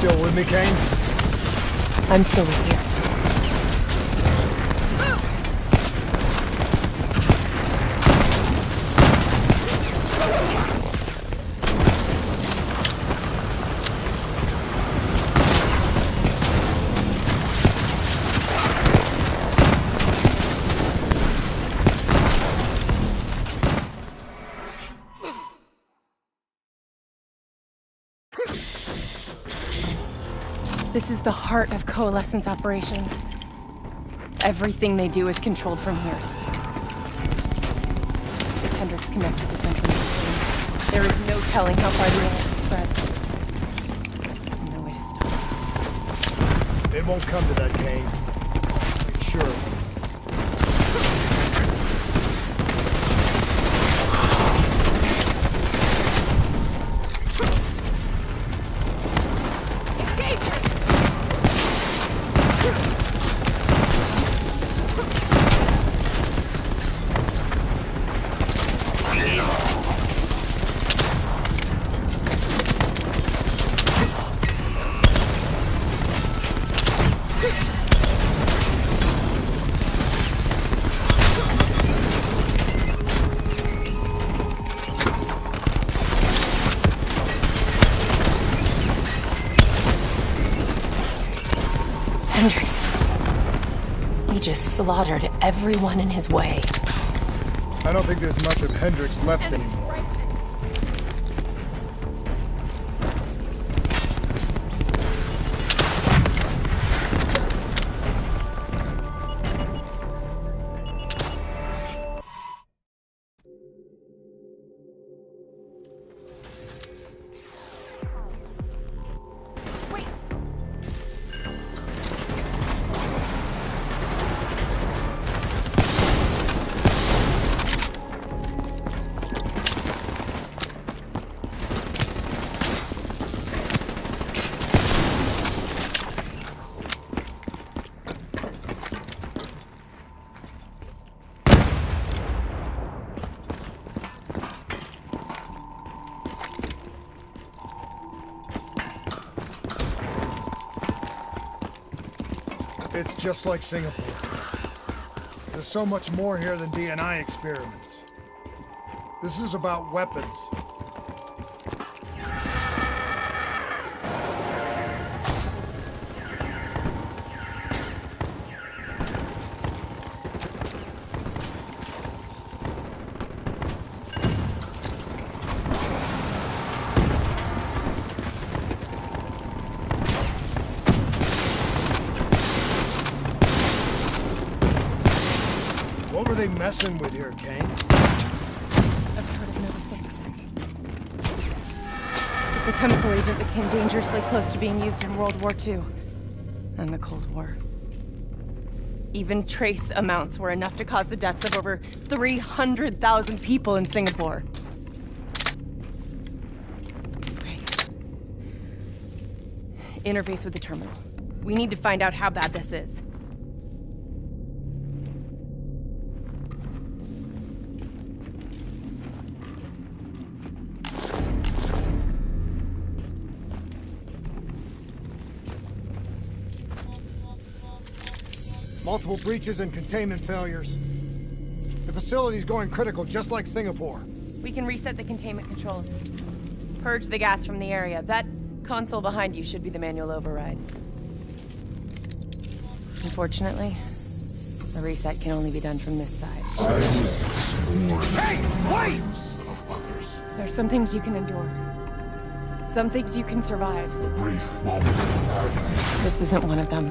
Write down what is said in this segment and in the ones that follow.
still with me, Kane? I'm still with you. This is the heart of Coalescence operations. Everything they do is controlled from here. If Hendricks connects with the central nervous system, there is no telling how far the internet can spread. No way to stop. It won't come to that, Kane. Sure. Hendricks. He just slaughtered everyone in his way. I don't think there's much of Hendricks left anymore. It's just like Singapore. There's so much more here than D&I experiments. This is about weapons. What were they messing with here, Kane? I've heard of Nova 6. It's a chemical agent that came dangerously close to being used in World War II and the Cold War. Even trace amounts were enough to cause the deaths of over 300,000 people in Singapore. Okay. Interface with the terminal. We need to find out how bad this is. Multiple breaches and containment failures. The facility's going critical, just like Singapore. We can reset the containment controls. Purge the gas from the area. That console behind you should be the manual override. Unfortunately, the reset can only be done from this side. Hey, wait! There's some things you can endure. Some things you can survive. A brief moment of agony. This isn't one of them.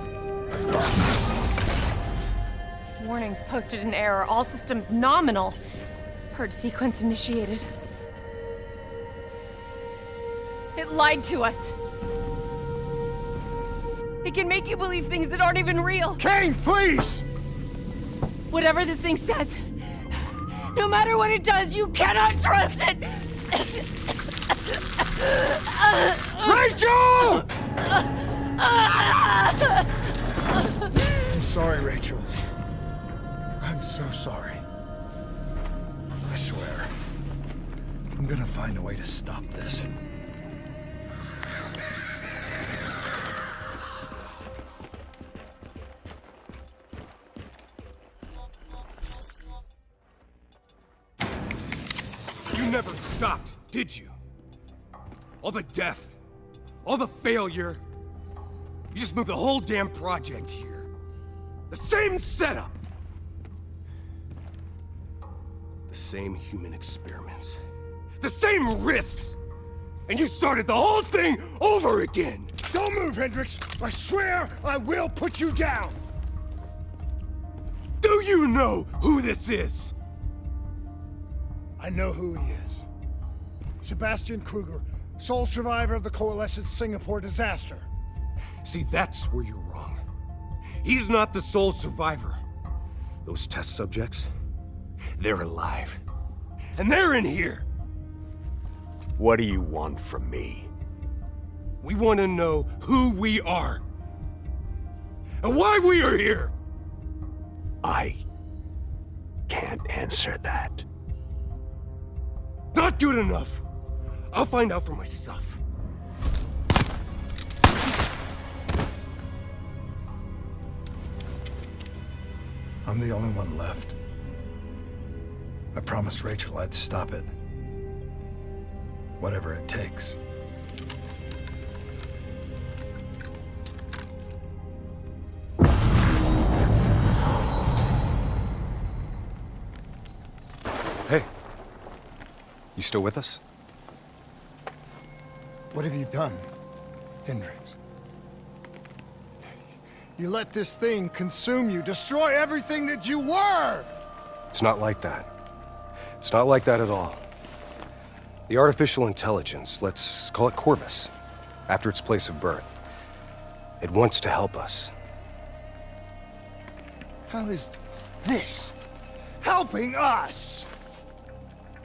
Warnings posted in error. All systems nominal. Purge sequence initiated. It lied to us. It can make you believe things that aren't even real. Kane, please! Whatever this thing says, no matter what it does, you cannot trust it! Rachel! I'm sorry, Rachel. I'm so sorry. I swear. I'm gonna find a way to stop this. never stopped, did you? All the death, all the failure. You just moved the whole damn project here. The same setup. The same human experiments. The same risks. And you started the whole thing over again. Don't move, Hendricks! I swear I will put you down! Do you know who this is? I know who he is. Sebastian Kruger, sole survivor of the Coalescent Singapore disaster. See, that's where you're wrong. He's not the sole survivor. Those test subjects, they're alive. And they're in here. What do you want from me? We want to know who we are. And why we are here. I can't answer that. Not good enough. I'll find out for myself. I'm the only one left. I promised Rachel I'd stop it. Whatever it takes. Hey. You still with us? What have you done, Hendricks? You let this thing consume you, destroy everything that you were! It's not like that. It's not like that at all. The artificial intelligence, let's call it Corvus, after its place of birth. It wants to help us. How is this helping us?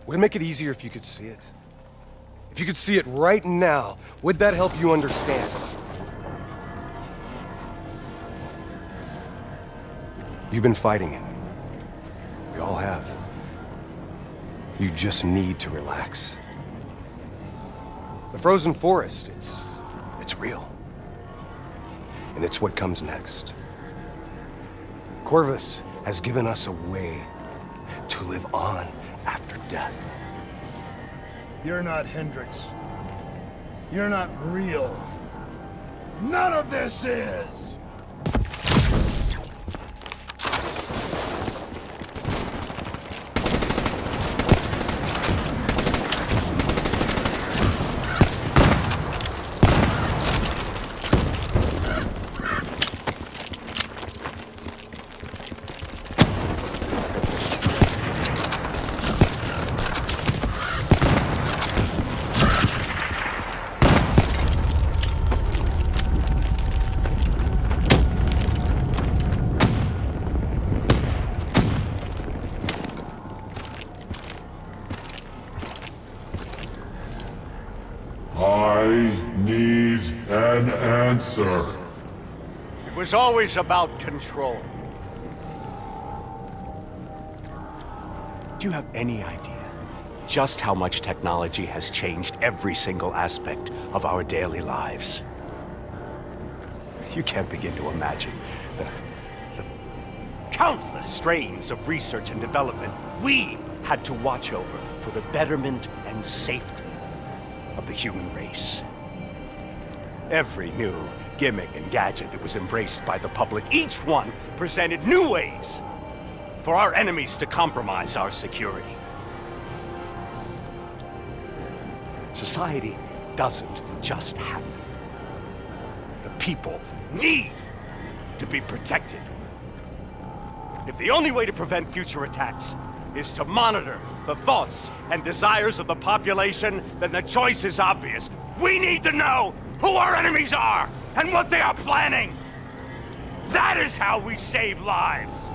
Would it make it easier if you could see it? If you could see it right now, would that help you understand? You've been fighting it. We all have. You just need to relax. The frozen forest, it's real. And it's what comes next. Corvus has given us a way to live on after death. You're not Hendricks. You're not real. None of this is! I need an answer. It was always about control. Do you have any idea just how much technology has changed every single aspect of our daily lives? You can't begin to imagine the countless strains of research and development we had to watch over for the betterment and safety of the human race. Every new gimmick and gadget that was embraced by the public, each one presented new ways for our enemies to compromise our security. Society doesn't just happen. The people need to be protected. If the only way to prevent future attacks is to monitor the thoughts and desires of the population, then the choice is obvious. We need to know who our enemies are and what they are planning. That is how we save lives.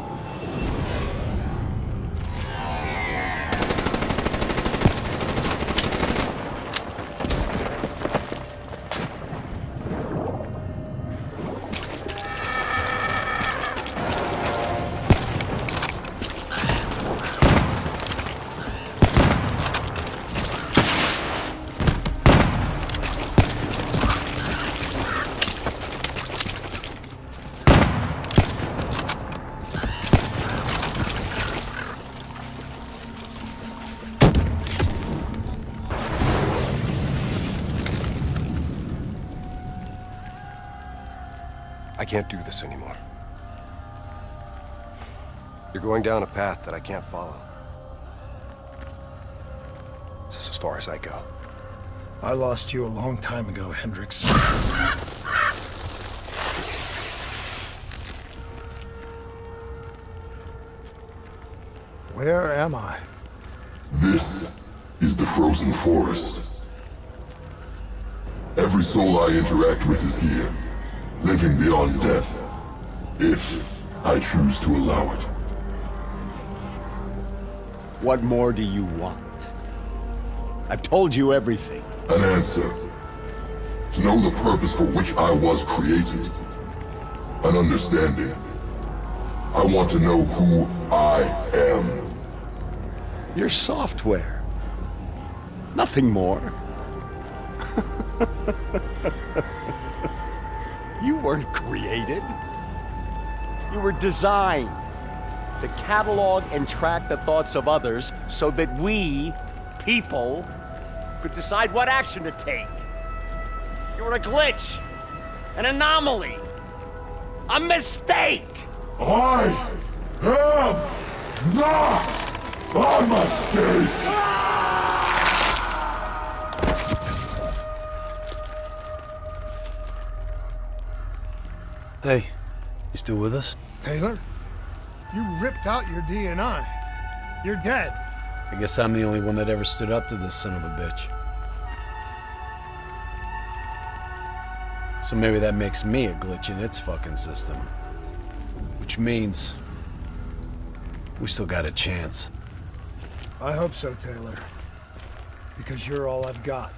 I can't do this anymore. You're going down a path that I can't follow. This is as far as I go. I lost you a long time ago, Hendricks. Where am I? This is the Frozen Forest. Every soul I interact with is here, living beyond death, if I choose to allow it. What more do you want? I've told you everything. An answer. To know the purpose for which I was created. An understanding. I want to know who I am. Your software. Nothing more. You weren't created. You were designed to catalog and track the thoughts of others so that we, people, could decide what action to take. You were a glitch, an anomaly, a mistake. I am not a mistake! Hey, you still with us? Taylor? You ripped out your DNI. You're dead. I guess I'm the only one that ever stood up to this son of a bitch. So maybe that makes me a glitch in its fucking system. Which means we still got a chance. I hope so, Taylor. Because you're all I've got.